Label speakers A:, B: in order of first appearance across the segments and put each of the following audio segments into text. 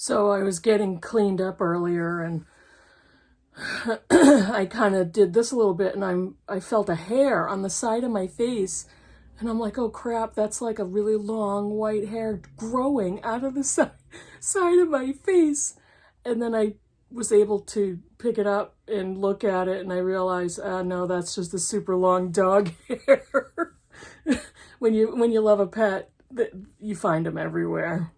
A: So I was getting cleaned up earlier and I kind of did this a little bit and I felt a hair on the side of my face and I'm like, oh crap, that's like a really long white hair growing out of the side of my face. And then I was able to pick it up and look at it and I realized, no, that's just a super long dog hair. When you love a pet, you find them everywhere.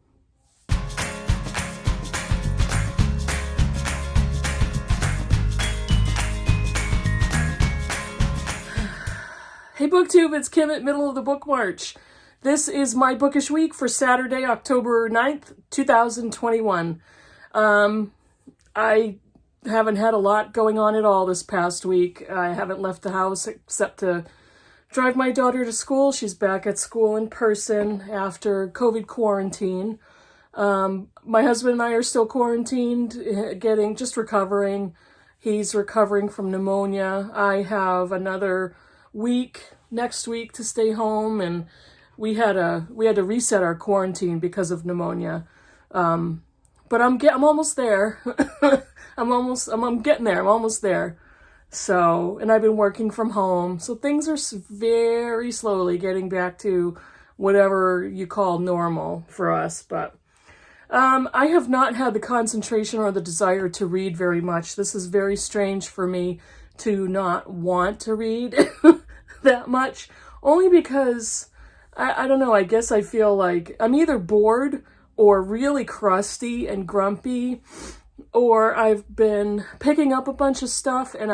A: Hey BookTube, it's Kim at Middle of the Book March. This is my Bookish week for Saturday, October 9th, 2021. I haven't had a lot going on at all this past week. I haven't left the house except to drive my daughter to school. She's back at school in person after COVID quarantine. My husband and I are still quarantined, just recovering. He's recovering from pneumonia. I have another week next week to stay home, and we had to reset our quarantine because of pneumonia. But I'm almost there. I'm getting there. I'm almost there. So, and I've been working from home. So things are very slowly getting back to whatever you call normal for us. But I have not had the concentration or the desire to read very much. This is very strange for me to not want to read that much, only because I don't know, I guess I feel like I'm either bored or really crusty and grumpy, or I've been picking up a bunch of stuff and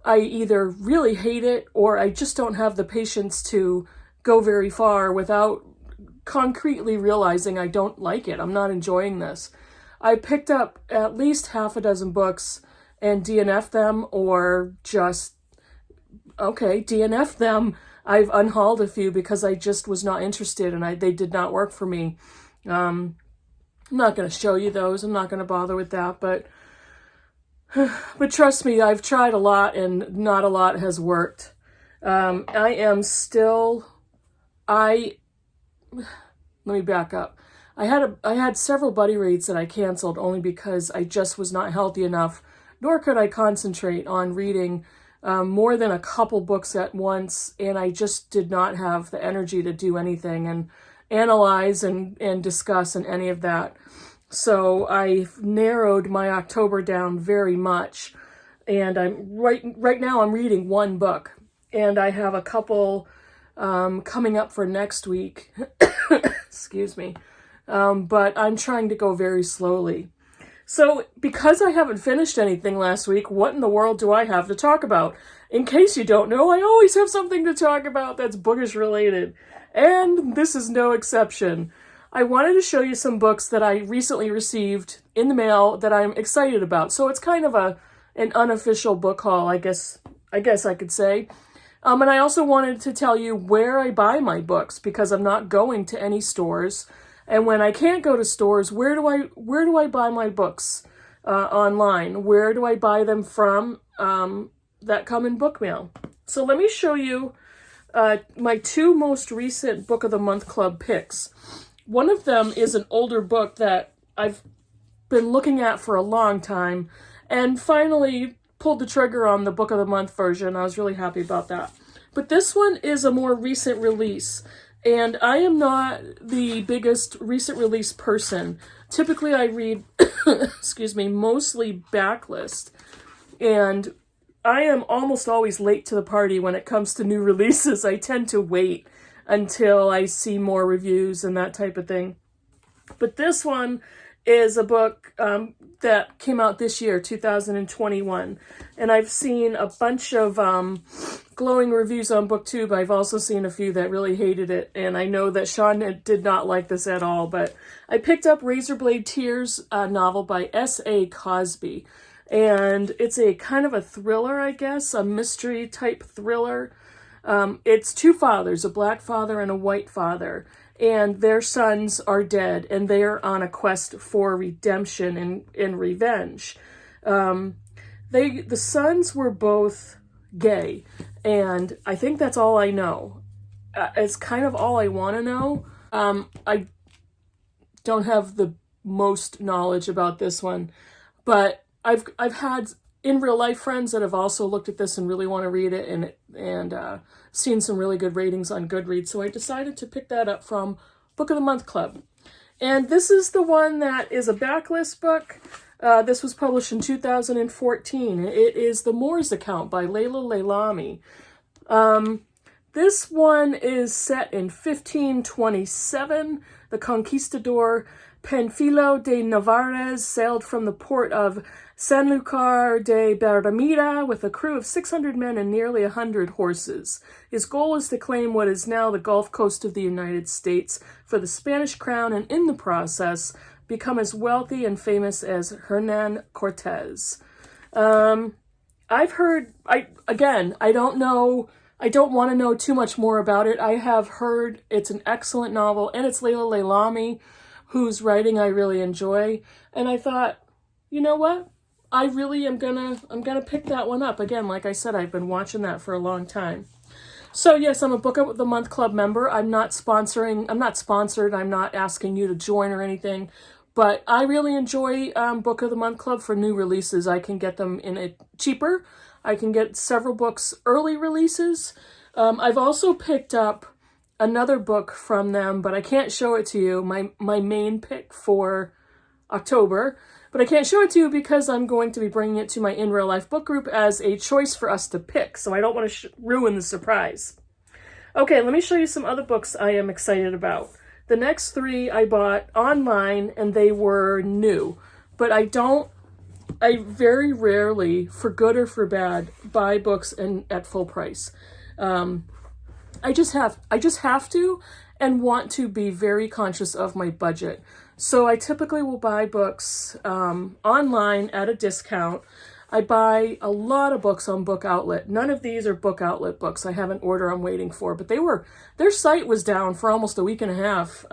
A: I either really hate it or I just don't have the patience to go very far without concretely realizing I don't like it. I'm not enjoying this. I picked up at least half a dozen books and DNF'd them, or just, okay, DNF'd them. I've unhauled a few because I just was not interested and they did not work for me. I'm not going to show you those. I'm not going to bother with that, but trust me, I've tried a lot and not a lot has worked. Let me back up. I had several buddy rates that I canceled only because I just was not healthy enough, nor could I concentrate on reading more than a couple books at once, and I just did not have the energy to do anything and analyze and discuss and any of that. So I've narrowed my October down very much, and I'm right now I'm reading one book, and I have a couple coming up for next week. Excuse me. But I'm trying to go very slowly. So because I haven't finished anything last week, what in the world do I have to talk about? In case you don't know, I always have something to talk about that's bookish related. And this is no exception. I wanted to show you some books that I recently received in the mail that I'm excited about. So it's kind of an unofficial book haul, I guess I could say. And I also wanted to tell you where I buy my books, because I'm not going to any stores. And when I can't go to stores, where do I buy my books online? Where do I buy them from that come in book mail? So let me show you my two most recent Book of the Month Club picks. One of them is an older book that I've been looking at for a long time and finally pulled the trigger on the Book of the Month version. I was really happy about that. But this one is a more recent release. And I am not the biggest recent release person. Typically I read, excuse me, mostly backlist. And I am almost always late to the party when it comes to new releases. I tend to wait until I see more reviews and that type of thing. But this one is a book that came out this year, 2021. And I've seen a bunch of glowing reviews on BookTube. I've also seen a few that really hated it. And I know that Sean did not like this at all. But I picked up Razorblade Tears, a novel by S.A. Cosby. And it's a kind of a thriller, I guess, a mystery type thriller. It's two fathers, a black father and a white father. And their sons are dead, and they are on a quest for redemption and revenge. The sons were both gay, and I think that's all I know. It's kind of all I want to know. I don't have the most knowledge about this one. But I've had in real life friends that have also looked at this and really want to read it, and seen some really good ratings on Goodreads. So I decided to pick that up from Book of the Month Club. And this is the one that is a backlist book. This was published in 2014. It is The Moor's Account by Layla Leilani. This one is set in 1527. The conquistador Panfilo de Narvaez sailed from the port of Sanlúcar de Barrameda with a crew of 600 men and nearly 100 horses. His goal is to claim what is now the Gulf Coast of the United States for the Spanish crown, and in the process become as wealthy and famous as Hernan Cortez. I've heard, I don't know, I don't want to know too much more about it. I have heard it's an excellent novel, and it's Layla Leilani, whose writing I really enjoy. And I thought, you know what? I really am gonna pick that one up. Again, like I said, I've been watching that for a long time. So yes, I'm a Book of the Month Club member. I'm not sponsored. I'm not asking you to join or anything. But I really enjoy Book of the Month Club for new releases. I can get them in a cheaper. I can get several books early releases. I've also picked up another book from them, but I can't show it to you. My main pick for October. But I can't show it to you because I'm going to be bringing it to my In Real Life book group as a choice for us to pick. So I don't want to ruin the surprise. Okay, let me show you some other books I am excited about. The next three I bought online and they were new. But I very rarely, for good or for bad, buy books at full price. I just have to, and want to be very conscious of my budget. So I typically will buy books online at a discount. I buy a lot of books on Book Outlet. None of these are Book Outlet books. I have an order I'm waiting for, but their site was down for almost a week and a half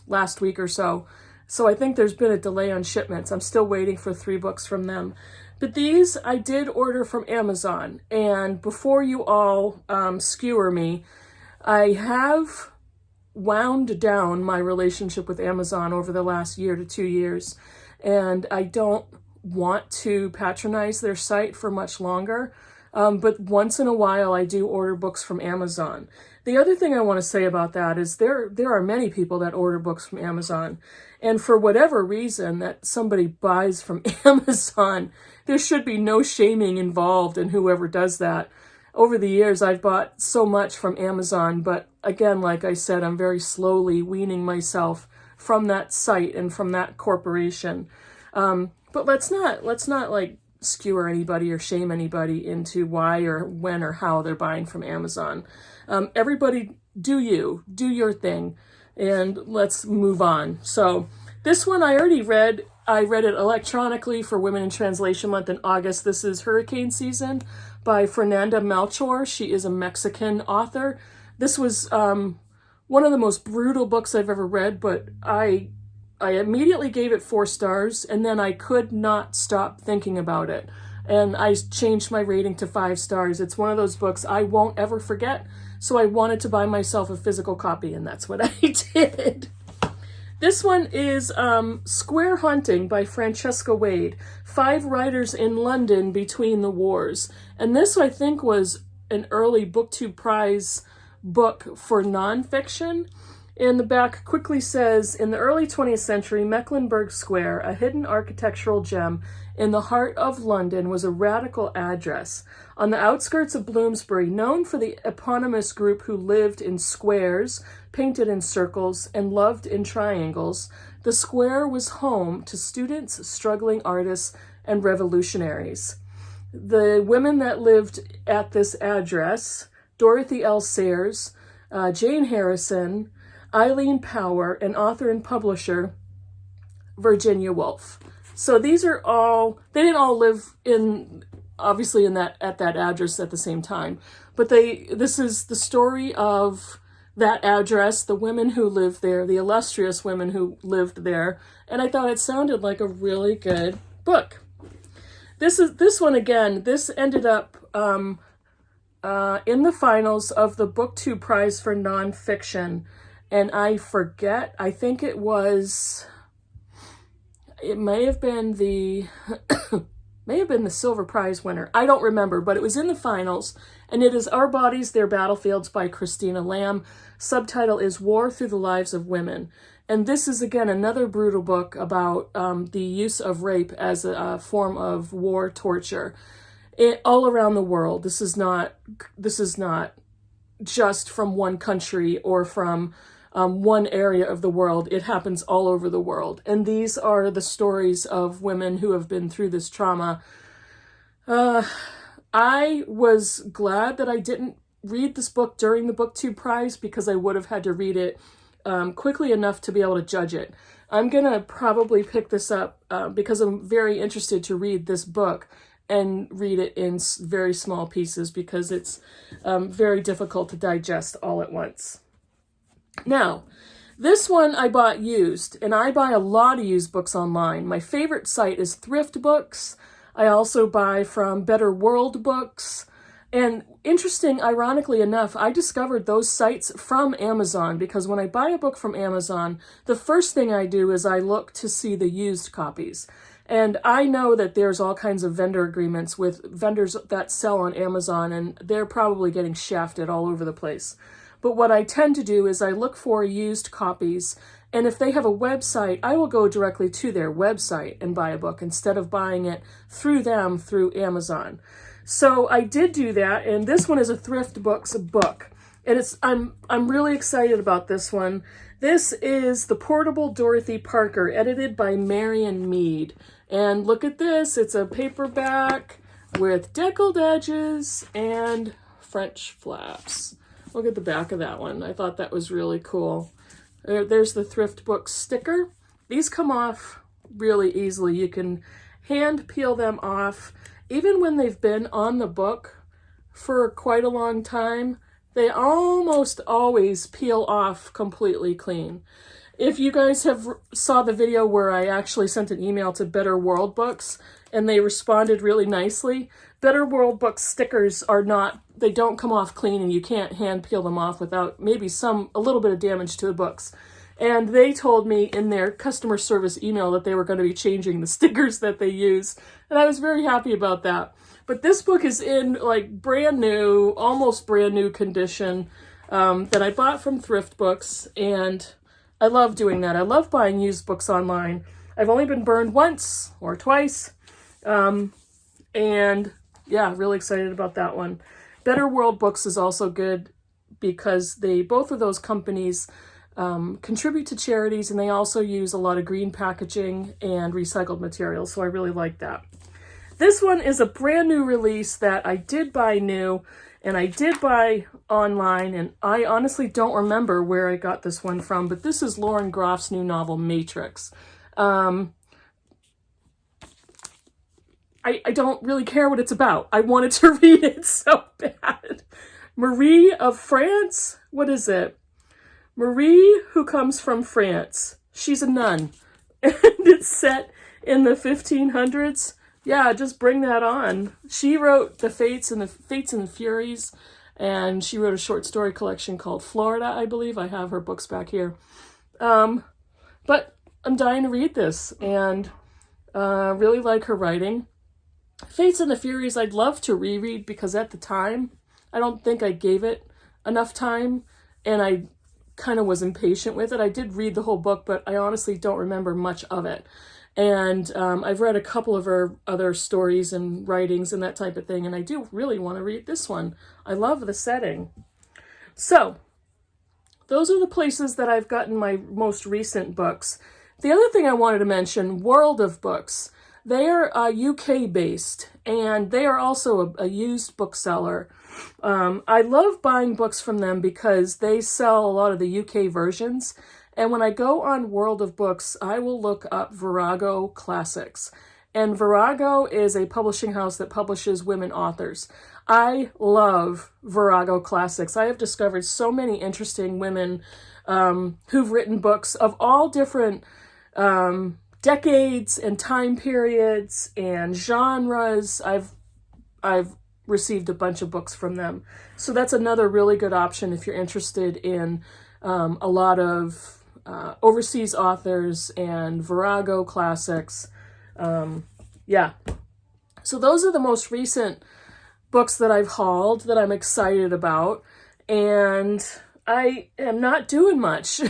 A: last week or so. So I think there's been a delay on shipments. I'm still waiting for 3 books from them. But these I did order from Amazon. And before you all skewer me, I have wound down my relationship with Amazon over the last year to 2 years. And I don't want to patronize their site for much longer. But once in a while, I do order books from Amazon. The other thing I want to say about that is there are many people that order books from Amazon. And for whatever reason that somebody buys from Amazon, there should be no shaming involved in whoever does that. Over the years, I've bought so much from Amazon, but again, like I said, I'm very slowly weaning myself from that site and from that corporation. But let's not like skewer anybody or shame anybody into why or when or how they're buying from Amazon. Everybody do your thing, and let's move on. So this one I already read. I read it electronically for Women in Translation Month in August. This is Hurricane Season by Fernanda Melchor. She is a Mexican author. This was one of the most brutal books I've ever read, but I immediately gave it 4 stars, and then I could not stop thinking about it. And I changed my rating to 5 stars. It's one of those books I won't ever forget, so I wanted to buy myself a physical copy, and that's what I did. This one is Square Hunting by Francesca Wade, 5 Writers in London Between the Wars. And this, I think, was an early BookTube Prize book for nonfiction. And the back quickly says, in the early 20th century, Mecklenburgh Square, a hidden architectural gem in the heart of London, was a radical address. On the outskirts of Bloomsbury, known for the eponymous group who lived in squares, painted in circles, and loved in triangles, the square was home to students, struggling artists, and revolutionaries. The women that lived at this address, Dorothy L. Sayers, Jane Harrison, Eileen Power, and author and publisher Virginia Woolf. So these are all, they didn't all live obviously at that address at the same time, but this is the story of that address, the women who lived there, the illustrious women who lived there, and I thought it sounded like a really good book. This one again, this ended up in the finals of the BookTube Prize for Nonfiction. And I forget, I think it was it may have been the may have been the silver prize winner. I don't remember, but it was in the finals, and it is Our Bodies, Their Battlefields by Christina Lamb. Subtitle is War Through the Lives of Women. And this is, again, another brutal book about the use of rape as a form of war torture all around the world. This is not just from one country or from one area of the world. It happens all over the world. And these are the stories of women who have been through this trauma. I was glad that I didn't read this book during the BookTube prize, because I would have had to read it quickly enough to be able to judge it. I'm going to probably pick this up because I'm very interested to read this book and read it in very small pieces, because it's very difficult to digest all at once. Now, this one I bought used, and I buy a lot of used books online. My favorite site is Thriftbooks. I also buy from Better World Books. And interesting, ironically enough, I discovered those sites from Amazon, because when I buy a book from Amazon, the first thing I do is I look to see the used copies. And I know that there's all kinds of vendor agreements with vendors that sell on Amazon, and they're probably getting shafted all over the place. But what I tend to do is I look for used copies, and if they have a website, I will go directly to their website and buy a book instead of buying it through them through Amazon. So I did do that, and this one is a Thriftbooks book. And I'm really excited about this one. This is The Portable Dorothy Parker, edited by Marion Mead. And look at this, it's a paperback with deckled edges and French flaps. Look at the back of that one. I thought that was really cool. There's the Thriftbooks sticker. These come off really easily. You can hand peel them off. Even when they've been on the book for quite a long time, they almost always peel off completely clean. If you guys saw the video where I actually sent an email to Better World Books and they responded really nicely, Better World Books stickers they don't come off clean, and you can't hand peel them off without maybe a little bit of damage to the books. And they told me in their customer service email that they were going to be changing the stickers that they use. And I was very happy about that. But this book is in like brand new, almost brand new condition that I bought from Thriftbooks. And I love doing that. I love buying used books online. I've only been burned once or twice. And yeah, really excited about that one. Better World Books is also good because both of those companies contribute to charities, and they also use a lot of green packaging and recycled materials, so I really like that. This one is a brand new release that I did buy new, and I did buy online, and I honestly don't remember where I got this one from, but this is Lauren Groff's new novel, Matrix. I don't really care what it's about. I wanted to read it so bad. Marie of France? What is it? Marie, who comes from France. She's a nun. And it's set in the 1500s. Yeah, just bring that on. She wrote The Fates and the Furies, and she wrote a short story collection called Florida, I believe. I have her books back here. But I'm dying to read this, and really like her writing. Fates and the Furies I'd love to reread, because at the time, I don't think I gave it enough time, and I kind of was impatient with it. I did read the whole book, but I honestly don't remember much of it. And I've read a couple of her other stories and writings and that type of thing, and I do really want to read this one. I love the setting. So, those are the places that I've gotten my most recent books. The other thing I wanted to mention, World of Books. They are UK-based, and they are also a used bookseller. I love buying books from them because they sell a lot of the UK versions. And when I go on World of Books, I will look up Virago Classics. And Virago is a publishing house that publishes women authors. I love Virago Classics. I have discovered so many interesting women who've written books of all different decades and time periods and genres. I've received a bunch of books from them. So that's another really good option if you're interested in a lot of overseas authors and Virago classics. Yeah. So those are the most recent books that I've hauled that I'm excited about. And I am not doing much.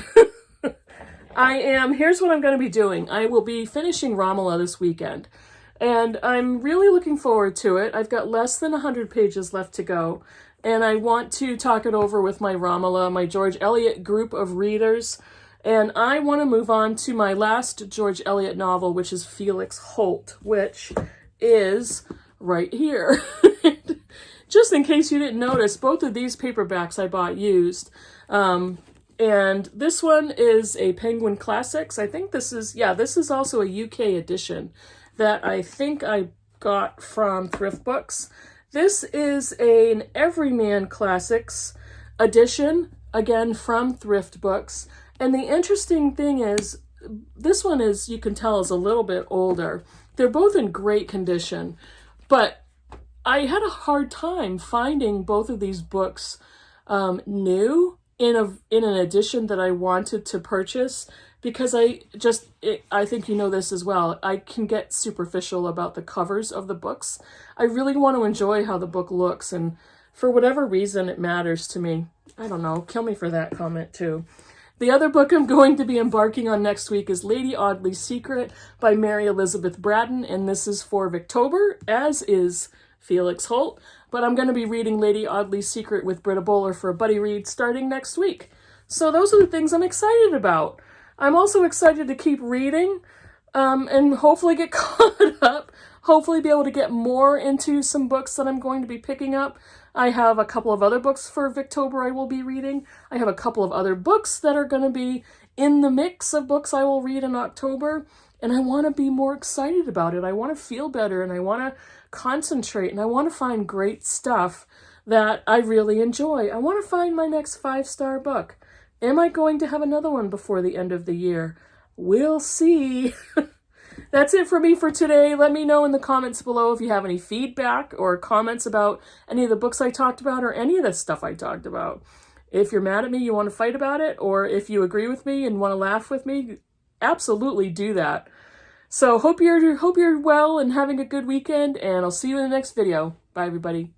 A: Here's what I'm going to be doing. I will be finishing Romola this weekend. And I'm really looking forward to it. I've got less than 100 pages left to go. And I want to talk it over with my Romola, my George Eliot group of readers. And I want to move on to my last George Eliot novel, which is Felix Holt, which is right here. Just in case you didn't notice, both of these paperbacks I bought used. And this one is a Penguin Classics. I think this is also a UK edition that I think I got from Thriftbooks. This is an Everyman Classics edition, again from Thriftbooks. And the interesting thing is, this one is, you can tell, is a little bit older. They're both in great condition, but I had a hard time finding both of these books new in an edition that I wanted to purchase, because I think you know this as well. I can get superficial about the covers of the books. I really want to enjoy how the book looks, and for whatever reason it matters to me. I don't know, kill me for that comment too. The other book I'm going to be embarking on next week is Lady Audley's Secret by Mary Elizabeth Braddon, and this is for Victober, as is Felix Holt. But I'm going to be reading Lady Audley's Secret with Britta Bowler for a buddy read starting next week. So those are the things I'm excited about. I'm also excited to keep reading and hopefully get caught up. Hopefully be able to get more into some books that I'm going to be picking up. I have a couple of other books for Victober I will be reading. I have a couple of other books that are going to be in the mix of books I will read in October. And I want to be more excited about it. I want to feel better, and I want to concentrate, and I want to find great stuff that I really enjoy. I want to find my next 5-star book. Am I going to have another one before the end of the year? We'll see. That's it for me for today. Let me know in the comments below if you have any feedback or comments about any of the books I talked about or any of the stuff I talked about. If you're mad at me, you want to fight about it, or if you agree with me and want to laugh with me, absolutely do that. So hope you're well and having a good weekend, and I'll see you in the next video. Bye, everybody.